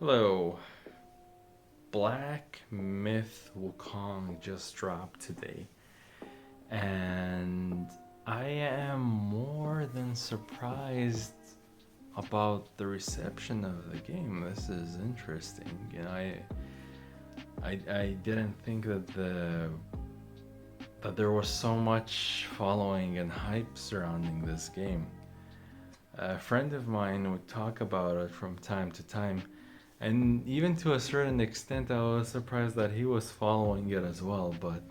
Hello. Black Myth Wukong just dropped today, and I am more than surprised about the reception of the game. This is interesting. I didn't think that there was so much following and hype surrounding this game. A friend of mine would talk about it from time to time, and even to a certain extent, I was surprised that he was following it as well. But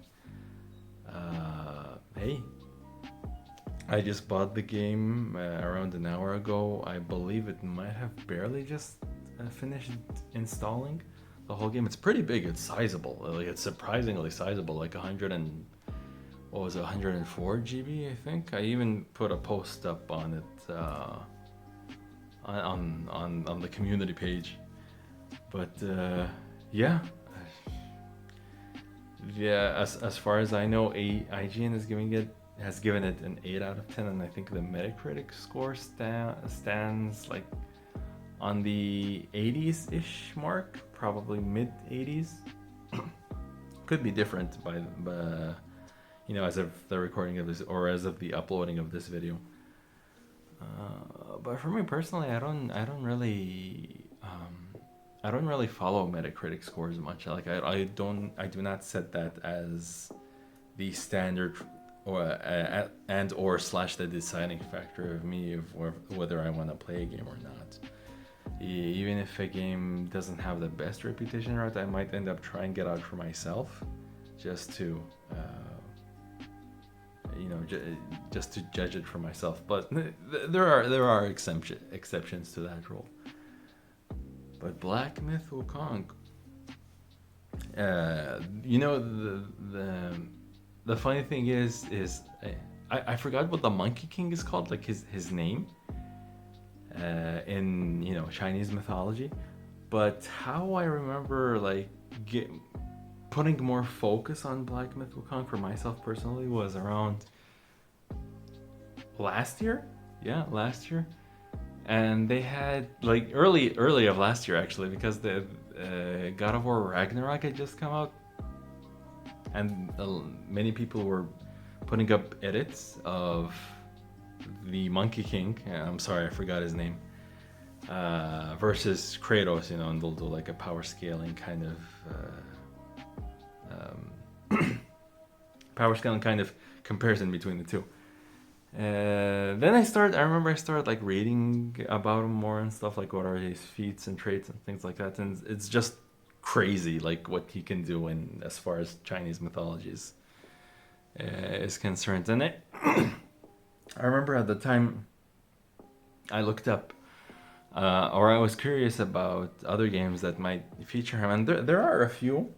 hey, I just bought the game around an hour ago. I believe it might have barely just finished installing the whole game. It's pretty big. It's sizable. Like it's surprisingly sizable. Like 100 and what was it, 104 GB, I think. I even put a post up on it on the community page. But yeah, As far as I know, IGN has given it an 8 out of 10, and I think the Metacritic score stands like on the 80s ish mark, probably mid 80s. Could be different by as of the recording of this or as of the uploading of this video. But for me personally, I don't really follow Metacritic scores much. Like I do not set that as the standard or slash the deciding factor of me of whether I want to play a game or not. Even if a game doesn't have the best reputation, right, I might end up trying to get out for myself, just to just to judge it for myself. But there are exceptions to that rule. But Black Myth Wukong, the funny thing is I forgot what the Monkey King is called, like his name in Chinese mythology. But how I remember putting more focus on Black Myth Wukong for myself personally was around last year. Yeah, last year. And they had like early of last year actually, because the God of War Ragnarok had just come out, and many people were putting up edits of the Monkey King. I'm sorry, I forgot his name. Versus Kratos, and they'll do like a power scaling kind of comparison between the two. Then I remember I started like reading about him more and stuff, like what are his feats and traits and things like that, and it's just crazy like what he can do in as far as Chinese mythology is concerned. And I remember at the time I looked up or I was curious about other games that might feature him, and there are a few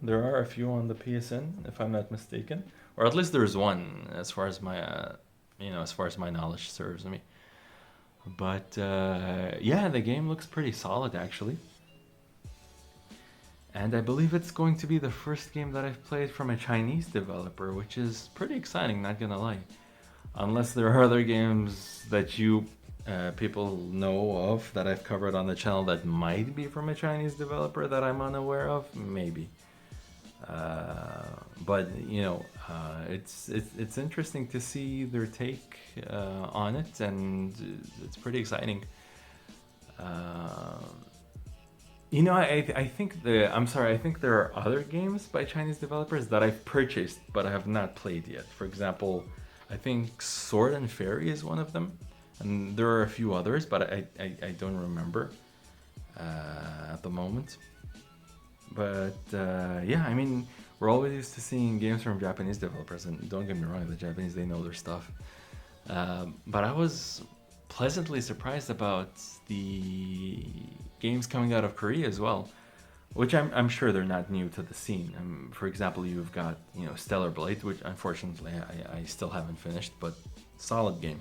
on the PSN, if I'm not mistaken, or at least there's one as far as my knowledge serves me. But yeah, the game looks pretty solid actually, and I believe it's going to be the first game that I've played from a Chinese developer, which is pretty exciting, not gonna lie. Unless there are other games that you people know of that I've covered on the channel that might be from a Chinese developer that I'm unaware of, maybe. But it's interesting to see their take on it, and it's pretty exciting. I think I think there are other games by Chinese developers that I've purchased but I have not played yet. For example, I think Sword and Fairy is one of them, and there are a few others, but I don't remember at the moment. But yeah, I mean, we're always used to seeing games from Japanese developers, and don't get me wrong, the Japanese, they know their stuff. But I was pleasantly surprised about the games coming out of Korea as well, which I'm sure they're not new to the scene. For example, you've got Stellar Blade, which unfortunately I still haven't finished, but solid game.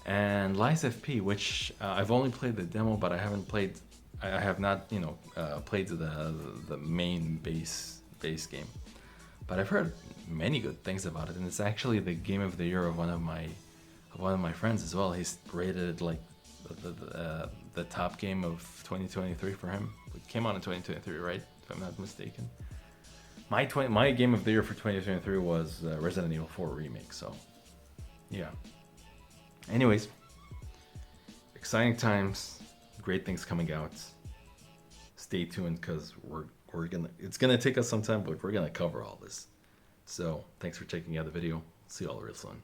And Lies FP, which I've only played the demo, but I have not played the main base game. But I've heard many good things about it, and it's actually the game of the year of one of my friends as well. He's rated it like the top game of 2023 for him. It came out in 2023, right? If I'm not mistaken. My game of the year for 2023 was Resident Evil 4 Remake. So, yeah. Anyways, exciting times, great things coming out. Stay tuned because it's gonna take us some time, but we're gonna cover all this. So, thanks for checking out the video. See you all real soon.